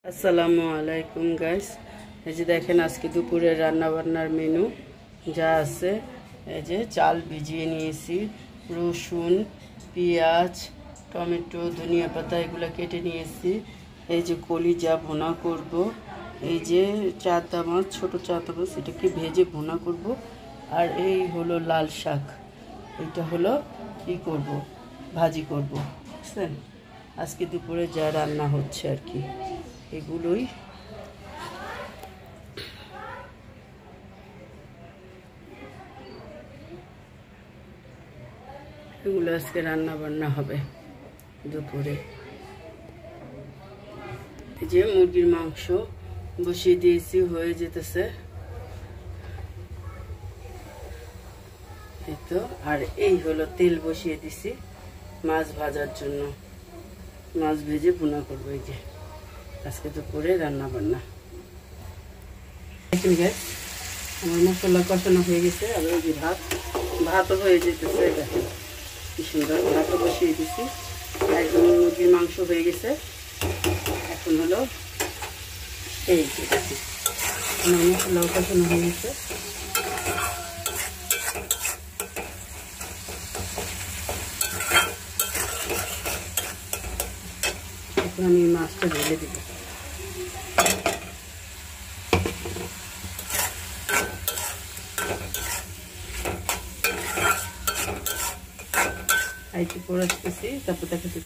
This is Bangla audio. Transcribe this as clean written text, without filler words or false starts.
আসসালামু আলাইকুম গাইস। এই যে দেখেন আজকে দুপুরের রান্না বান্নার মেনু যা আছে। এই যে চাল ভিজিয়ে নিয়েছি, রসুন, পেঁয়াজ, টমেটো, ধনিয়া পাতা এগুলো কেটে নিয়েছি। এই যে কলিজা ভুনা করব, এই যে চাঁদা মাছ, ছোটো চাঁদা মাছ, এটাকে ভেজে ভুনা করব। আর এই হলো লাল শাক, এটা হলো কি করব, ভাজি করব। বুঝছেন, আজকে দুপুরে যা রান্না হচ্ছে আর কি এগুলোই। এগুলো আজকে রান্না বান্না হবে দুপুরে। এই যে মুরগির মাংস বসিয়ে দিয়েছি, হয়ে যেতেছে এই তো। আর এই হলো তেল বসিয়ে দিছি মাছ ভাজার জন্য, মাছ ভেজে ভুনা করবো। এই যে আজকে দুপুরে রান্না বান্না। আমার মশলা কষানো হয়ে গেছে। আর ওই যে ভাতও হয়ে যেতেছে। দেখেন কি সুন্দর, ভাতও বসিয়ে দিছি। একদম মুরগির মাংস হয়ে গেছে। এখন হলো এই যে আমার মশলাও কষানো হয়ে গেছে। এখন আমি মাছটা ঢেলে দিব। আইটি পরে আসতেছি, তারপর দেখাচ্ছি।